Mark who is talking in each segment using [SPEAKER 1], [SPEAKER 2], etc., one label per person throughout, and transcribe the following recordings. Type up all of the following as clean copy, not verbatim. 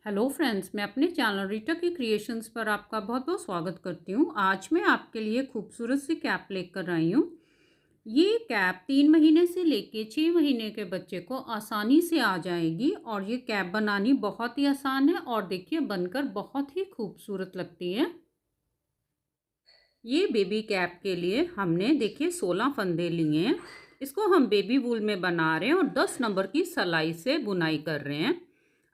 [SPEAKER 1] Hello friends, मैं अपने channel Rita की क्रिएशंस पर आपका बहुत बहुत स्वागत करती हूँ। आज मैं आपके लिए खूबसूरत सी कैप लेकर आई हूँ। ये कैप 3 महीने से लेके 6 महीने के बच्चे को आसानी से आ जाएगी और ये कैप बनानी बहुत ही आसान है और देखिए बनकर बहुत ही खूबसूरत लगती है। ये बेबी कैप के लिए हमने देखिए 16 फंदे लिए हैं। इसको हम बेबी वूल में बना रहे हैं और 10 नंबर की सिलाई से बुनाई कर रहे हैं।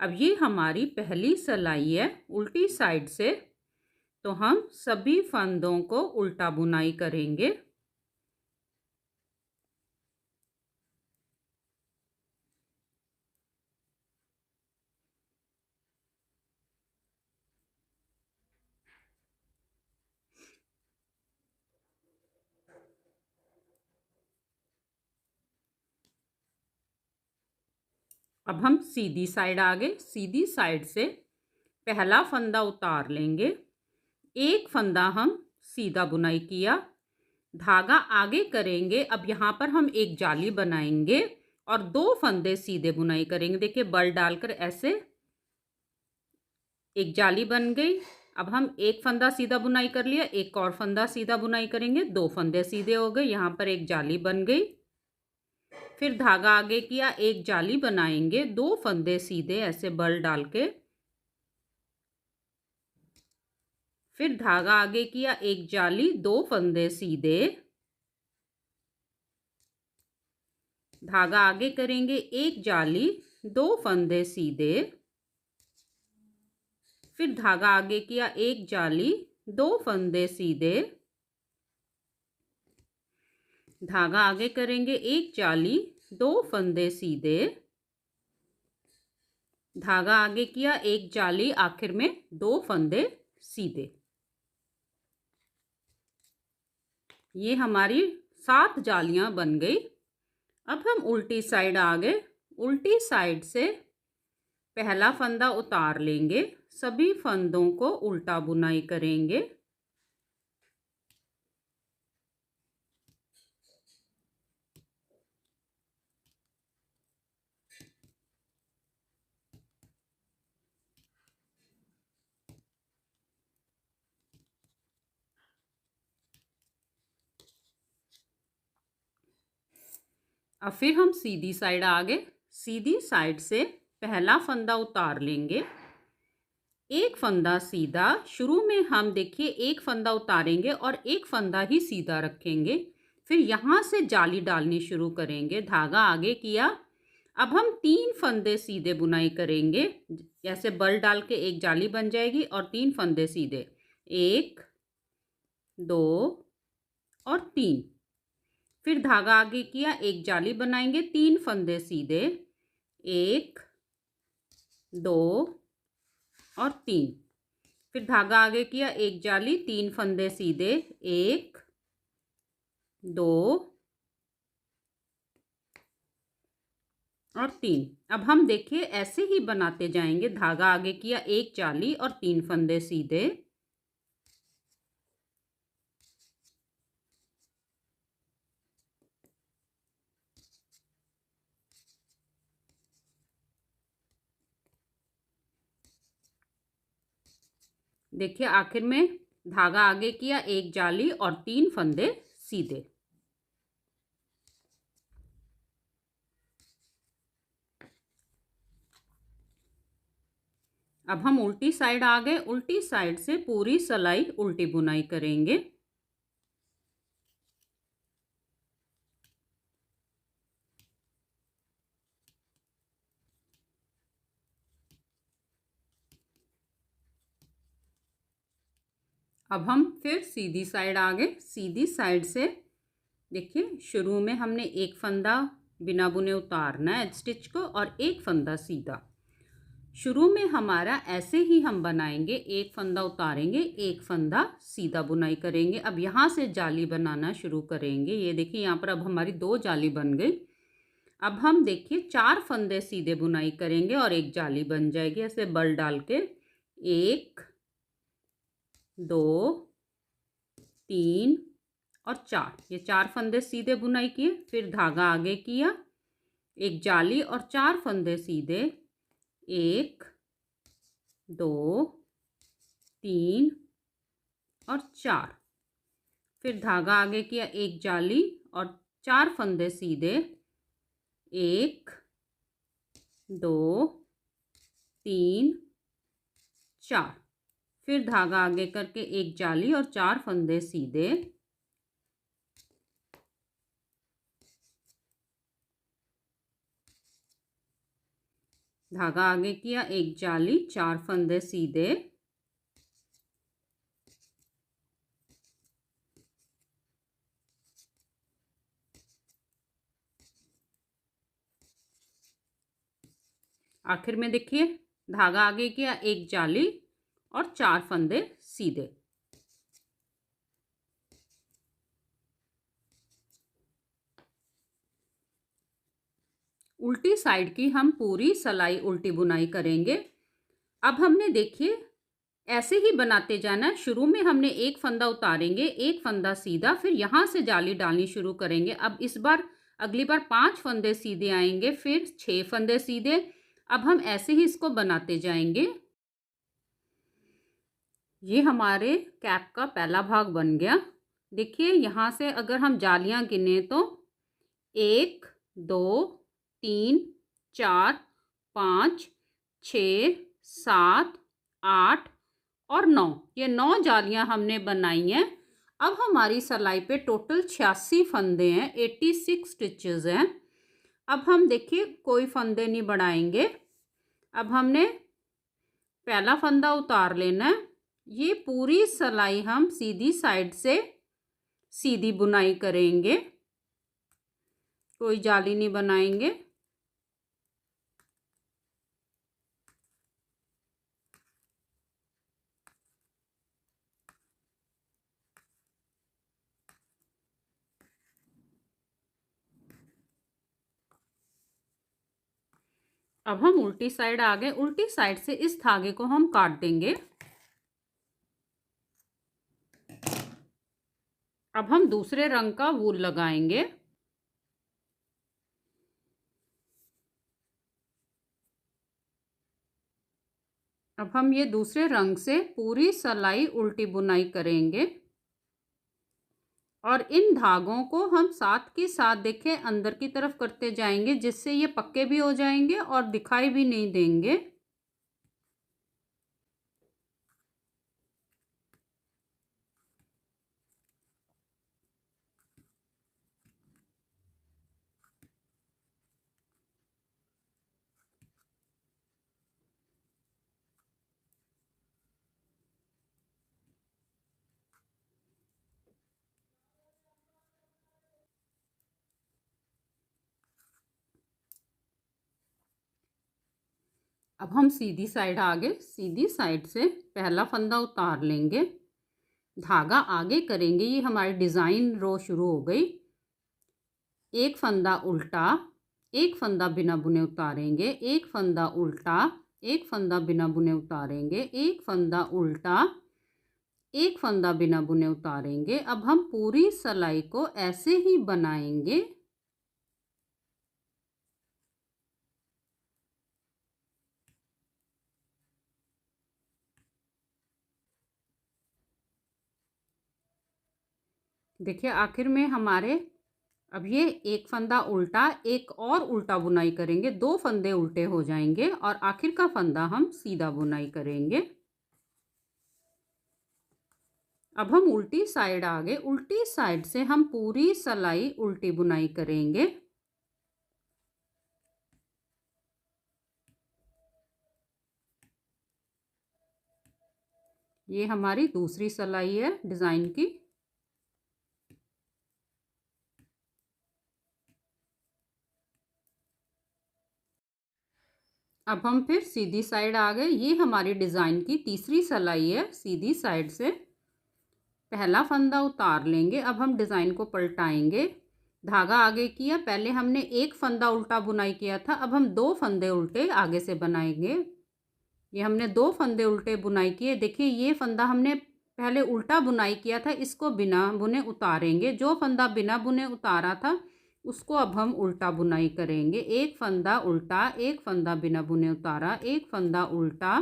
[SPEAKER 1] अब ये हमारी पहली सिलाई है उल्टी साइड से, तो हम सभी फंदों को उल्टा बुनाई करेंगे। अब हम सीधी साइड आ गए। सीधी साइड से पहला फंदा उतार लेंगे, एक फंदा हम सीधा बुनाई किया, धागा आगे करेंगे। अब यहाँ पर हम एक जाली बनाएंगे और 2 फंदे सीधे बुनाई करेंगे। देखिए बल डालकर ऐसे एक जाली बन गई। अब हम एक फंदा सीधा बुनाई कर लिया, एक और फंदा सीधा बुनाई करेंगे, 2 फंदे सीधे हो गए। यहाँ पर एक जाली बन गई। फिर धागा आगे किया, एक जाली बनाएंगे, 2 फंदे सीधे ऐसे बल डाल के। फिर धागा आगे किया, एक जाली, 2 फंदे सीधे, धागा आगे करेंगे, एक जाली, 2 फंदे सीधे। फिर धागा आगे किया, एक जाली, 2 फंदे सीधे, धागा आगे करेंगे, एक जाली, 2 फंदे सीधे, धागा आगे किया, एक जाली, आखिर में 2 फंदे सीधे। ये हमारी 7 जालियां बन गई। अब हम उल्टी साइड आ गए। उल्टी साइड से पहला फंदा उतार लेंगे, सभी फंदों को उल्टा बुनाई करेंगे। अब फिर हम सीधी साइड आ गए। सीधी साइड से पहला फंदा उतार लेंगे, एक फंदा सीधा। शुरू में हम देखिए एक फंदा उतारेंगे और एक फंदा ही सीधा रखेंगे। फिर यहाँ से जाली डालनी शुरू करेंगे, धागा आगे किया। अब हम 3 फंदे सीधे बुनाई करेंगे। ऐसे बल डाल के एक जाली बन जाएगी और 3 फंदे सीधे, 1 2 और 3। फिर धागा आगे किया, एक जाली बनाएंगे, 3 फंदे सीधे, 1 2 और 3। फिर धागा आगे किया, एक जाली, 3 फंदे सीधे, 1 2 और 3। अब हम देखिए ऐसे ही बनाते जाएंगे। धागा आगे किया, एक जाली और 3 फंदे सीधे, देखिए आखिर में धागा आगे किया, एक जाली और 3 फंदे सीधे। अब हम उल्टी साइड आ गए। उल्टी साइड से पूरी सिलाई उल्टी बुनाई करेंगे। अब हम फिर सीधी साइड आ गए। सीधी साइड से देखिए शुरू में हमने एक फंदा बिना बुने उतारना है स्टिच को और एक फंदा सीधा। शुरू में हमारा ऐसे ही हम बनाएंगे, एक फंदा उतारेंगे, एक फंदा सीधा बुनाई करेंगे। अब यहाँ से जाली बनाना शुरू करेंगे। ये देखिए यहाँ पर अब हमारी 2 जाली बन गई। अब हम देखिए 4 फंदे सीधे बुनाई करेंगे और एक जाली बन जाएगी ऐसे बल डाल के। 1 2 3 और 4, ये 4 फंदे सीधे बुनाई किए। फिर धागा आगे किया, एक जाली और 4 फंदे सीधे, 1 2 3 और 4। फिर धागा आगे किया, एक जाली और 4 फंदे सीधे, 1 2 3 4। फिर धागा आगे करके एक जाली और 4 फंदे सीधे, धागा आगे किया, एक जाली 4 फंदे सीधे, आखिर में देखिए धागा आगे किया, एक जाली और 4 फंदे सीधे। उल्टी साइड की हम पूरी सिलाई उल्टी बुनाई करेंगे। अब हमने देखिए ऐसे ही बनाते जाना है। शुरू में हमने एक फंदा उतारेंगे, एक फंदा सीधा, फिर यहाँ से जाली डालनी शुरू करेंगे। अब इस बार अगली बार 5 फंदे सीधे आएंगे, फिर 6 फंदे सीधे। अब हम ऐसे ही इसको बनाते जाएंगे। ये हमारे कैप का पहला भाग बन गया। देखिए यहाँ से अगर हम जालियाँ गिने तो 1 2 3 4 5 6 7 8 और 9, ये 9 जालियां हमने बनाई हैं। अब हमारी सिलाई पे टोटल 86 फंदे हैं, 86 स्टिचेस हैं। अब हम देखिए कोई फंदे नहीं बढ़ाएंगे। अब हमने पहला फंदा उतार लेना है। ये पूरी सिलाई हम सीधी साइड से सीधी बुनाई करेंगे, कोई जाली नहीं बनाएंगे। अब हम उल्टी साइड आ गए। उल्टी साइड से इस धागे को हम काट देंगे। अब हम दूसरे रंग का वूल लगाएंगे। अब हम ये दूसरे रंग से पूरी सिलाई उल्टी बुनाई करेंगे और इन धागों को हम साथ के साथ देखें अंदर की तरफ करते जाएंगे, जिससे ये पक्के भी हो जाएंगे और दिखाई भी नहीं देंगे। अब हम सीधी साइड आ गए। सीधी साइड से पहला फंदा उतार लेंगे, धागा आगे करेंगे। ये हमारी डिज़ाइन रो शुरू हो गई। एक फंदा उल्टा, एक फंदा बिना बुने उतारेंगे, एक फंदा उल्टा, एक फंदा बिना बुने उतारेंगे, एक फंदा उल्टा, एक फंदा बिना बुने उतारेंगे। अब हम पूरी सिलाई को ऐसे ही बनाएंगे। देखिए आखिर में हमारे अब ये एक फंदा उल्टा, एक और उल्टा बुनाई करेंगे, 2 फंदे उल्टे हो जाएंगे और आखिर का फंदा हम सीधा बुनाई करेंगे। अब हम उल्टी साइड आ गए। उल्टी साइड से हम पूरी सिलाई उल्टी बुनाई करेंगे। ये हमारी दूसरी सिलाई है डिज़ाइन की। अब हम फिर सीधी साइड आ गए। ये हमारी डिज़ाइन की तीसरी सिलाई है। सीधी साइड से पहला फंदा उतार लेंगे। अब हम डिज़ाइन को पलटाएंगे। धागा आगे किया, पहले हमने एक फंदा उल्टा बुनाई किया था, अब हम 2 फंदे उल्टे आगे से बनाएंगे। ये हमने 2 फंदे उल्टे बुनाई किए। देखिए ये फंदा हमने पहले उल्टा बुनाई किया था, इसको बिना बुने उतारेंगे। जो फंदा बिना बुने उतारा था उसको अब हम उल्टा बुनाई करेंगे। एक फंदा उल्टा, एक फंदा बिना बुने उतारा, एक फंदा उल्टा,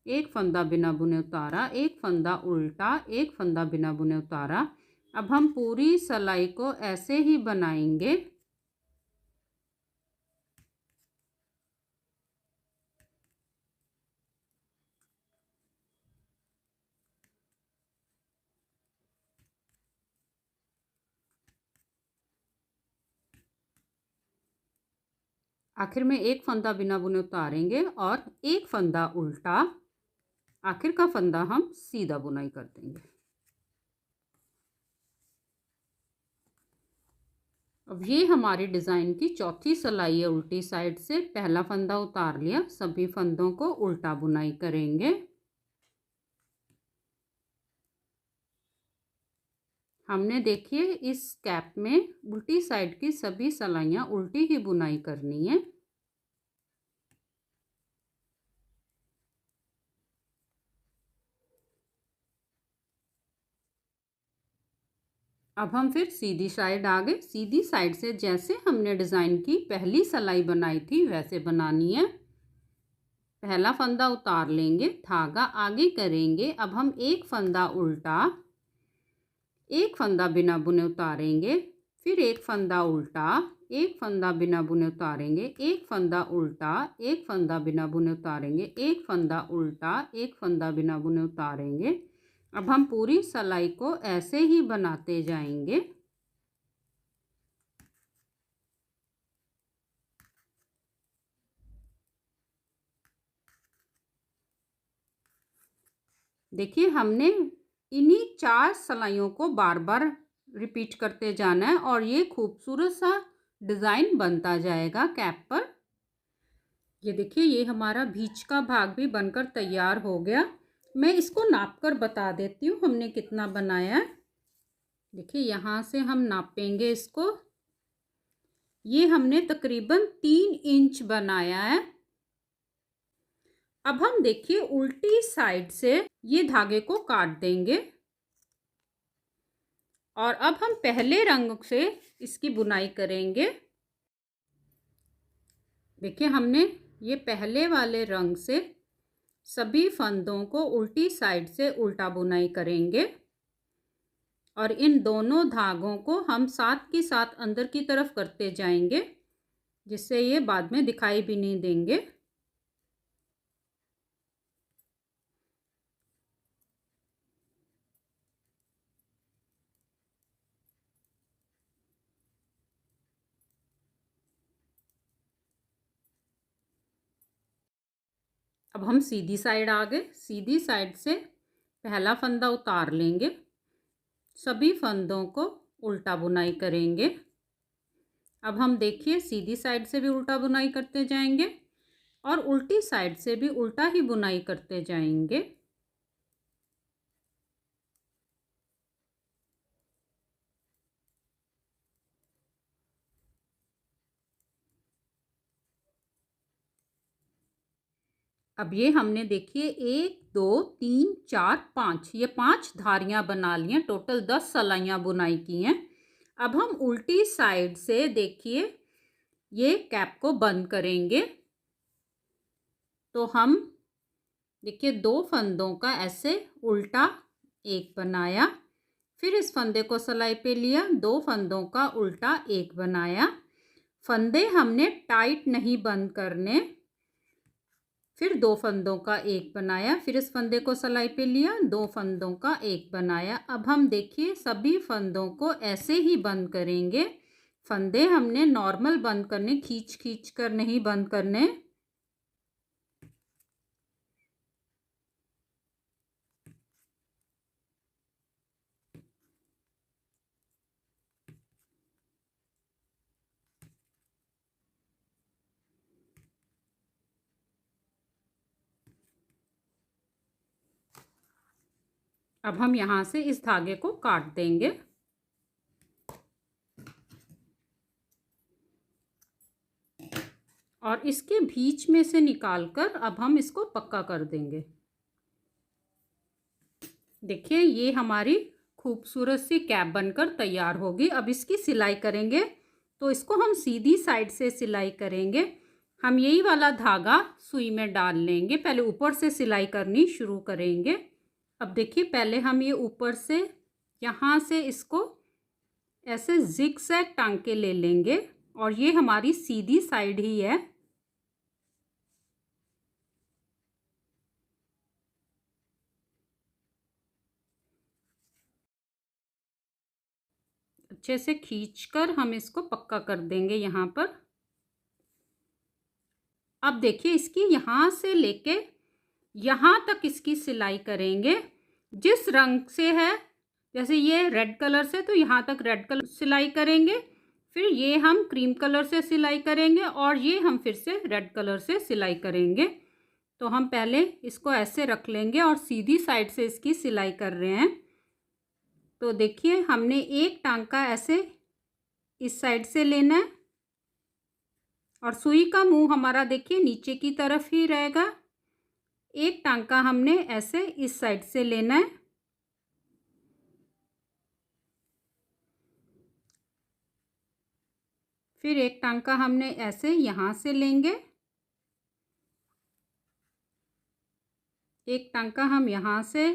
[SPEAKER 1] एक फंदा बिना बुने उतारा, एक फंदा उल्टा, एक फंदा बिना बुने उतारा। अब हम पूरी सिलाई को ऐसे ही बनाएंगे। आखिर में एक फंदा बिना बुने उतारेंगे और एक फंदा उल्टा, आखिर का फंदा हम सीधा बुनाई कर देंगे। अब ये हमारी डिज़ाइन की चौथी सिलाई है। उल्टी साइड से पहला फंदा उतार लिया, सभी फंदों को उल्टा बुनाई करेंगे। हमने देखिए इस कैप में उल्टी साइड की सभी सिलाइयाँ उल्टी ही बुनाई करनी है। अब हम फिर सीधी साइड आ गए। सीधी साइड से जैसे हमने डिज़ाइन की पहली सिलाई बनाई थी वैसे बनानी है। पहला फंदा उतार लेंगे, धागा आगे करेंगे। अब हम एक फंदा उल्टा, एक फंदा बिना बुने उतारेंगे, फिर एक फंदा उल्टा, एक फंदा बिना बुने उतारेंगे, एक फंदा उल्टा, एक फंदा बिना बुने उतारेंगे, एक फंदा उल्टा, एक फंदा बिना बुने उतारेंगे। अब हम पूरी सिलाई को ऐसे ही बनाते जाएंगे। देखिए हमने इन्हीं 4 सिलाइयों को बार बार रिपीट करते जाना है और ये खूबसूरत सा डिज़ाइन बनता जाएगा कैप पर। ये देखिए ये हमारा बीच का भाग भी बनकर तैयार हो गया। मैं इसको नाप कर बता देती हूँ हमने कितना बनाया है। देखिए यहाँ से हम नापेंगे इसको। ये हमने तकरीबन 3 इंच बनाया है। अब हम देखिए उल्टी साइड से ये धागे को काट देंगे और अब हम पहले रंग से इसकी बुनाई करेंगे। देखिए हमने ये पहले वाले रंग से सभी फंदों को उल्टी साइड से उल्टा बुनाई करेंगे और इन दोनों धागों को हम साथ की साथ अंदर की तरफ करते जाएंगे, जिससे ये बाद में दिखाई भी नहीं देंगे। अब हम सीधी साइड आ गए। सीधी साइड से पहला फंदा उतार लेंगे, सभी फंदों को उल्टा बुनाई करेंगे। अब हम देखिए सीधी साइड से भी उल्टा बुनाई करते जाएंगे और उल्टी साइड से भी उल्टा ही बुनाई करते जाएंगे। अब ये हमने देखिए 1 2 3 4 5 ये 5 धारियां बना ली हैं। टोटल 10 सिलाइयाँ बुनाई की हैं। अब हम उल्टी साइड से देखिए ये कैप को बंद करेंगे। तो हम देखिए 2 फंदों का ऐसे उल्टा एक बनाया, फिर इस फंदे को सिलाई पे लिया, 2 फंदों का उल्टा एक बनाया। फंदे हमने टाइट नहीं बंद करने, फिर 2 फंदों का एक बनाया, फिर इस फंदे को सिलाई पे लिया, 2 फंदों का एक बनाया। अब हम देखिए सभी फंदों को ऐसे ही बंद करेंगे। फंदे हमने नॉर्मल बंद करने, खींच खींच कर नहीं बंद करने। अब हम यहाँ से इस धागे को काट देंगे। और इसके बीच में से निकालकर अब हम इसको पक्का कर देंगे। देखिए ये हमारी खूबसूरत सी कैप बनकर तैयार होगी। अब इसकी सिलाई करेंगे, तो इसको हम सीधी साइड से सिलाई करेंगे। हम यही वाला धागा सुई में डाल लेंगे। पहले ऊपर से सिलाई करनी शुरू करेंगे। अब देखिए, पहले हम ये ऊपर से यहाँ से इसको ऐसे जिगजैग टांके ले लेंगे और ये हमारी सीधी साइड ही है। अच्छे से खींचकर हम इसको पक्का कर देंगे यहाँ पर। अब देखिए, इसकी यहाँ से लेके यहाँ तक इसकी सिलाई करेंगे। जिस रंग से है, जैसे ये रेड कलर से, तो यहाँ तक रेड कलर सिलाई करेंगे। फिर ये हम क्रीम कलर से सिलाई करेंगे और ये हम फिर से रेड कलर से सिलाई करेंगे। तो हम पहले इसको ऐसे रख लेंगे और सीधी साइड से इसकी सिलाई कर रहे हैं। तो देखिए, हमने एक टांका ऐसे इस साइड से लेना है और सुई का मुंह हमारा देखिए नीचे की तरफ ही रहेगा। एक टांका हमने ऐसे इस साइड से लेना है। फिर एक टांका हमने ऐसे यहाँ से लेंगे। एक टांका हम यहाँ से।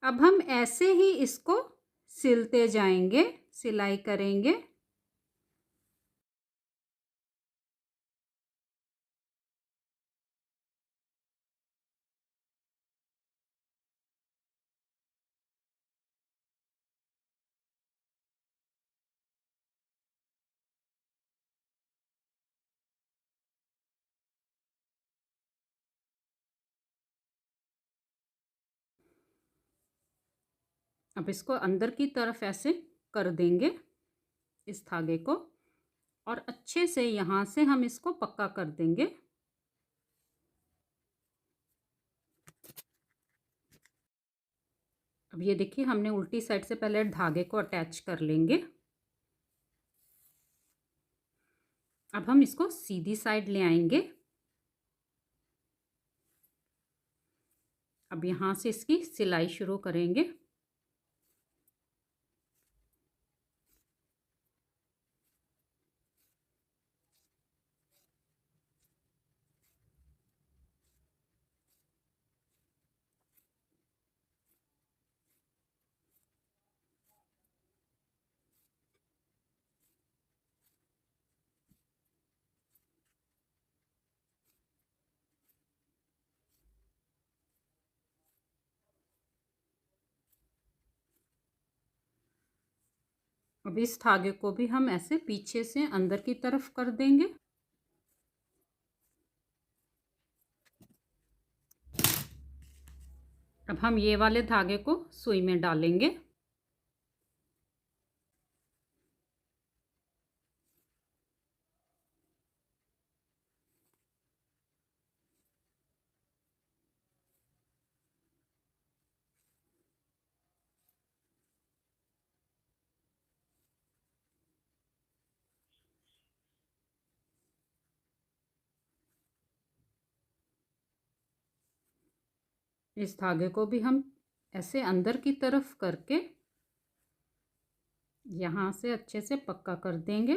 [SPEAKER 1] अब हम ऐसे ही इसको सिलते जाएंगे, सिलाई करेंगे। अब इसको अंदर की तरफ ऐसे कर देंगे इस धागे को और अच्छे से यहाँ से हम इसको पक्का कर देंगे। अब ये देखिए, हमने उल्टी साइड से पहले धागे को अटैच कर लेंगे। अब हम इसको सीधी साइड ले आएंगे। अब यहाँ से इसकी सिलाई शुरू करेंगे। अब इस धागे को भी हम ऐसे पीछे से अंदर की तरफ कर देंगे। अब हम ये वाले धागे को सुई में डालेंगे। इस धागे को भी हम ऐसे अंदर की तरफ करके यहाँ से अच्छे से पक्का कर देंगे।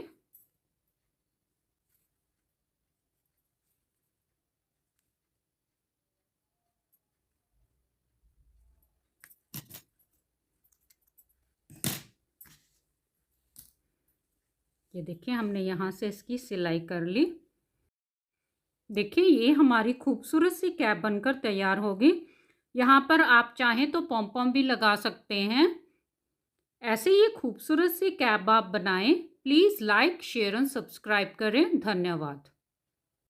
[SPEAKER 1] ये देखिए, हमने यहाँ से इसकी सिलाई कर ली। देखिए, ये हमारी खूबसूरत सी कैप बनकर तैयार होगी। यहाँ पर आप चाहें तो पॉम पॉम भी लगा सकते हैं। ऐसे ही खूबसूरत सी कैप आप बनाएं। Please like, share and subscribe करें। धन्यवाद।